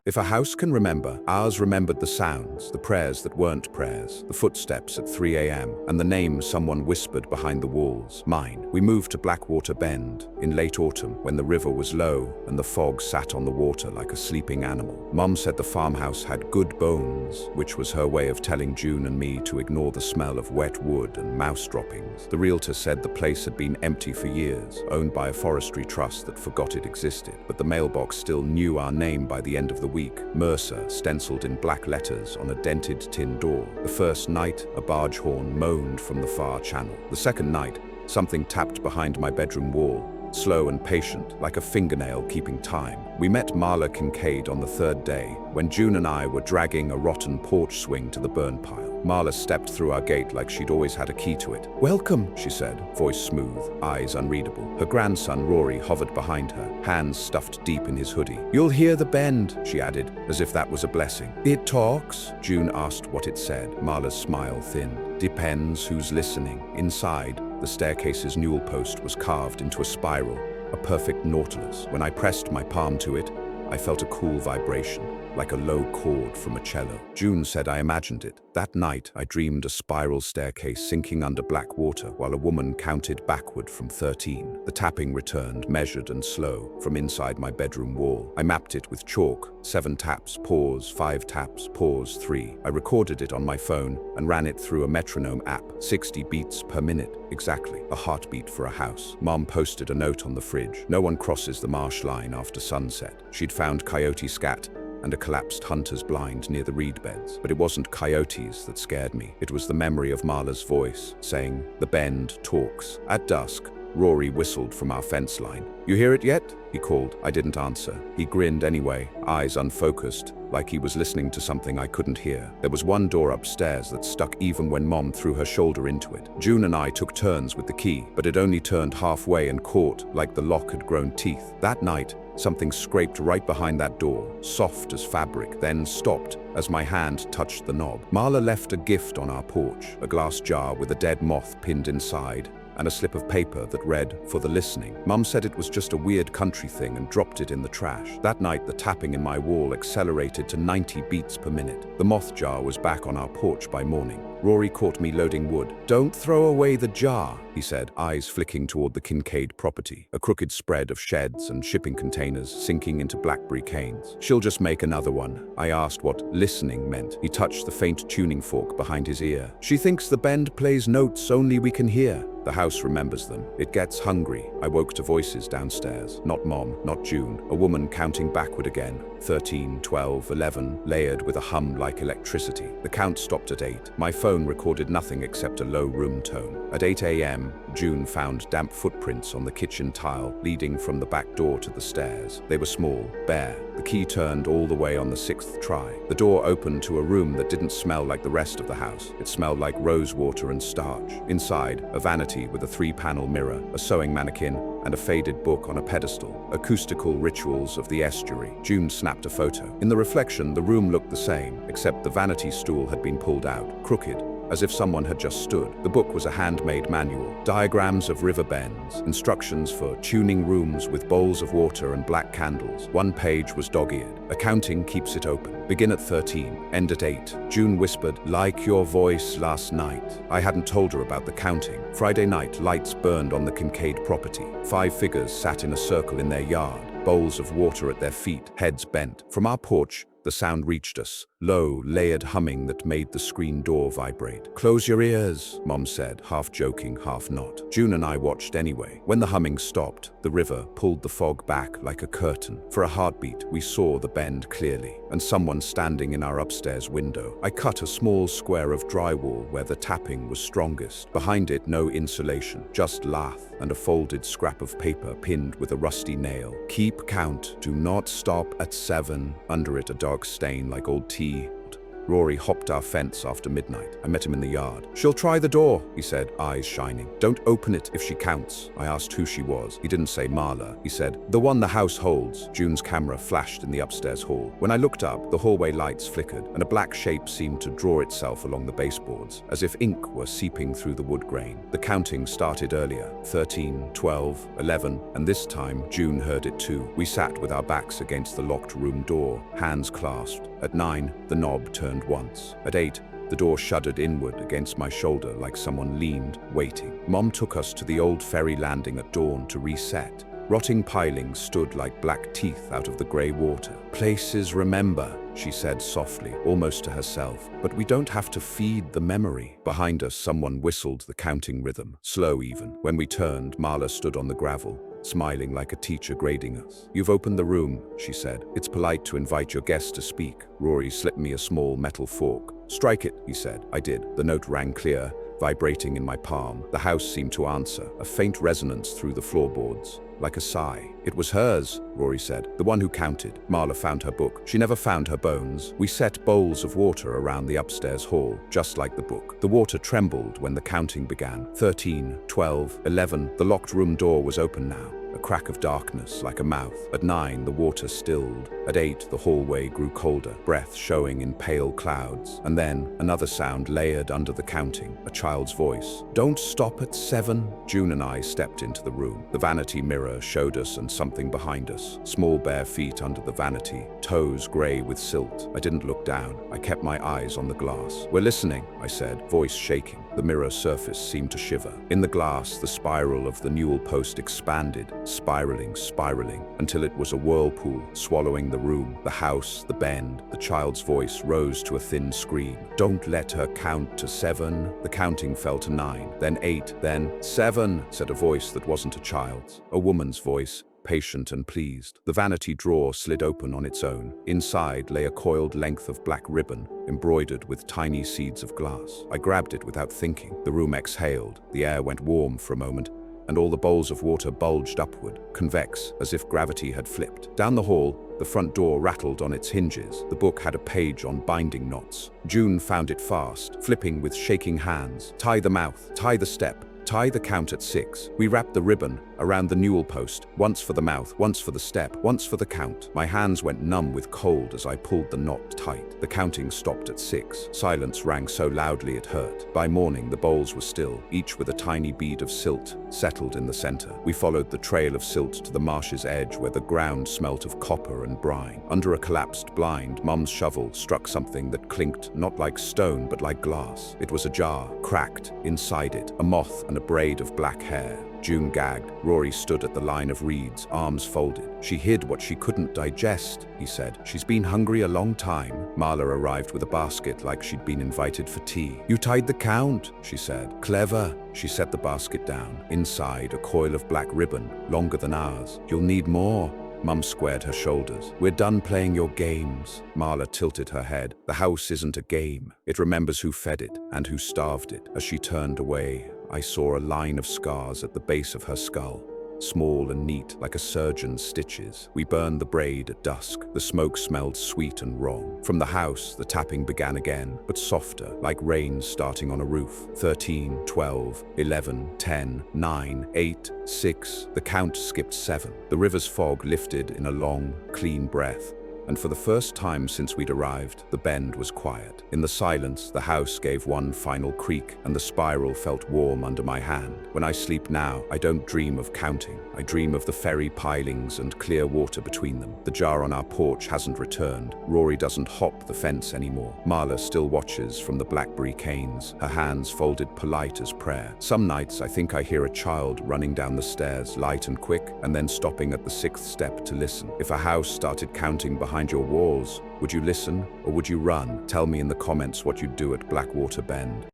If a house can remember, ours remembered the sounds, the prayers that weren't prayers, the footsteps at 3 a.m., and the name someone whispered behind the walls. Mine. We moved to Blackwater Bend in late autumn when the river was low and the fog sat on the water like a sleeping animal. Mom said the farmhouse had good bones, which was her way of telling June and me to ignore the smell of wet wood and mouse droppings. The realtor said the place had been empty for years, owned by a forestry trust that forgot it existed, but the mailbox still knew our name by the end of the week. Mercer, stenciled in black letters on a dented tin door. The first night, a barge horn moaned from the far channel. The second night, something tapped behind my bedroom wall, slow and patient, like a fingernail keeping time. We met Marla Kincaid on the third day, when June and I were dragging a rotten porch swing to the burn pile. Marla stepped through our gate like she'd always had a key to it. "Welcome," she said, voice smooth, eyes unreadable. Her grandson, Rory, hovered behind her, hands stuffed deep in his hoodie. "You'll hear the bend," she added, as if that was a blessing. "It talks?" June asked what it said. Marla's smile thinned. "Depends who's listening." Inside, the staircase's newel post was carved into a spiral, a perfect nautilus. When I pressed my palm to it, I felt a cool vibration, like a low chord from a cello. June said I imagined it. That night, I dreamed a spiral staircase sinking under black water while a woman counted backward from 13. The tapping returned, measured and slow, from inside my bedroom wall. I mapped it with chalk. 7 taps, pause, 5 taps, pause, 3. I recorded it on my phone and ran it through a metronome app. 60 beats per minute, exactly. A heartbeat for a house. Mom posted a note on the fridge. No one crosses the marsh line after sunset. She'd found coyote scat and a collapsed hunter's blind near the reed beds. But it wasn't coyotes that scared me. It was the memory of Marla's voice, saying, "The bend talks." At dusk, Rory whistled from our fence line. "You hear it yet?" he called. I didn't answer. He grinned anyway, eyes unfocused, like he was listening to something I couldn't hear. There was one door upstairs that stuck even when Mom threw her shoulder into it. June and I took turns with the key, but it only turned halfway and caught like the lock had grown teeth. That night, something scraped right behind that door, soft as fabric, then stopped as my hand touched the knob. Marla left a gift on our porch, a glass jar with a dead moth pinned inside, and a slip of paper that read, "For the listening." Mum said it was just a weird country thing and dropped it in the trash. That night, the tapping in my wall accelerated to 90 beats per minute. The moth jar was back on our porch by morning. Rory caught me loading wood. "Don't throw away the jar," he said, eyes flicking toward the Kincaid property, a crooked spread of sheds and shipping containers sinking into blackberry canes. "She'll just make another one." I asked what listening meant. He touched the faint tuning fork behind his ear. "She thinks the bend plays notes only we can hear. The house remembers them. It gets hungry." I woke to voices downstairs. Not Mom, not June. A woman counting backward again. 13, 12, 11, layered with a hum like electricity. The count stopped at 8. My phone recorded nothing except a low room tone. At 8 a.m., June found damp footprints on the kitchen tile leading from the back door to the stairs. They were small, bare. The key turned all the way on the 6th try. The door opened to a room that didn't smell like the rest of the house. It smelled like rose water and starch. Inside, a vanity with a 3-panel mirror, a sewing mannequin, and a faded book on a pedestal. Acoustical Rituals of the Estuary. June snapped a photo. In the reflection, the room looked the same, except the vanity stool had been pulled out, crooked, as if someone had just stood. The book was a handmade manual. Diagrams of river bends, instructions for tuning rooms with bowls of water and black candles. One page was dog-eared. Accounting keeps it open. Begin at 13, end at 8. June whispered, "Like your voice last night." I hadn't told her about the counting. Friday night, lights burned on the Kincaid property. 5 figures sat in a circle in their yard, bowls of water at their feet, heads bent. From our porch, the sound reached us, low, layered humming that made the screen door vibrate. "Close your ears," Mom said, half joking, half not. June and I watched anyway. When the humming stopped, the river pulled the fog back like a curtain. For a heartbeat, we saw the bend clearly, and someone standing in our upstairs window. I cut a small square of drywall where the tapping was strongest. Behind it, no insulation, just lath and a folded scrap of paper pinned with a rusty nail. "Keep count. Do not stop at 7. Under it, a dark stain like old tea. Rory hopped our fence after midnight. I met him in the yard. "She'll try the door," he said, eyes shining. "Don't open it if she counts." I asked who she was. He didn't say Marla. He said, "The one the house holds." June's camera flashed in the upstairs hall. When I looked up, the hallway lights flickered, and a black shape seemed to draw itself along the baseboards, as if ink were seeping through the wood grain. The counting started earlier, 13, 12, 11, and this time June heard it too. We sat with our backs against the locked room door, hands clasped. At 9, the knob turned once. At 8, the door shuddered inward against my shoulder like someone leaned, waiting. Mom took us to the old ferry landing at dawn to reset. Rotting pilings stood like black teeth out of the grey water. "Places remember," she said softly, almost to herself. "But we don't have to feed the memory." Behind us, someone whistled the counting rhythm, slow even. When we turned, Marla stood on the gravel, smiling like a teacher grading us. "You've opened the room," she said. "It's polite to invite your guests to speak." Rory slipped me a small metal fork. "Strike it," he said. I did. The note rang clear, vibrating in my palm. The house seemed to answer, a faint resonance through the floorboards, like a sigh. "It was hers," Rory said, "the one who counted." Marla found her book. She never found her bones. We set bowls of water around the upstairs hall, just like the book. The water trembled when the counting began. 13, 12, 11. The locked room door was open now. A crack of darkness, like a mouth. At 9, the water stilled. At 8, the hallway grew colder, breath showing in pale clouds. And then, another sound layered under the counting, a child's voice. "Don't stop at 7. June and I stepped into the room. The vanity mirror showed us and something behind us. Small bare feet under the vanity, toes grey with silt. I didn't look down. I kept my eyes on the glass. "We're listening," I said, voice shaking. The mirror surface seemed to shiver. In the glass, the spiral of the newel post expanded, spiraling, until it was a whirlpool, swallowing the room, the house, the bend. The child's voice rose to a thin scream. "Don't let her count to 7. The counting fell to 9, then 8, then 7, said a voice that wasn't a child's. A woman's voice, patient and pleased. The vanity drawer slid open on its own. Inside lay a coiled length of black ribbon, embroidered with tiny seeds of glass. I grabbed it without thinking. The room exhaled. The air went warm for a moment, and all the bowls of water bulged upward, convex, as if gravity had flipped. Down the hall, the front door rattled on its hinges. The book had a page on binding knots. June found it fast, flipping with shaking hands. "Tie the mouth, tie the step, tie the count at 6. We wrapped the ribbon around the newel post, once for the mouth, once for the step, once for the count. My hands went numb with cold as I pulled the knot tight. The counting stopped at 6. Silence rang so loudly it hurt. By morning, the bowls were still, each with a tiny bead of silt settled in the center. We followed the trail of silt to the marsh's edge where the ground smelt of copper and brine. Under a collapsed blind, Mum's shovel struck something that clinked not like stone but like glass. It was ajar, cracked. Inside it, a moth and a braid of black hair. June gagged. Rory stood at the line of reeds, arms folded. "She hid what she couldn't digest," he said. "She's been hungry a long time." Marla arrived with a basket like she'd been invited for tea. "You tied the count," she said. "Clever." She set the basket down. Inside, a coil of black ribbon, longer than ours. "You'll need more." Mum squared her shoulders. "We're done playing your games." Marla tilted her head. "The house isn't a game. It remembers who fed it and who starved it." As she turned away, I saw a line of scars at the base of her skull, small and neat, like a surgeon's stitches. We burned the braid at dusk. The smoke smelled sweet and wrong. From the house, the tapping began again, but softer, like rain starting on a roof. 13, 12, 11, 10, 9, 8, 6. The count skipped 7. The river's fog lifted in a long, clean breath. And for the first time since we'd arrived, the bend was quiet. In the silence, the house gave one final creak, and the spiral felt warm under my hand. When I sleep now, I don't dream of counting. I dream of the ferry pilings and clear water between them. The jar on our porch hasn't returned. Rory doesn't hop the fence anymore. Marla still watches from the blackberry canes, her hands folded polite as prayer. Some nights I think I hear a child running down the stairs, light and quick, and then stopping at the 6th step to listen. If a house started counting behind your walls, would you listen or would you run? Tell me in the comments what you'd do at Blackwater Bend.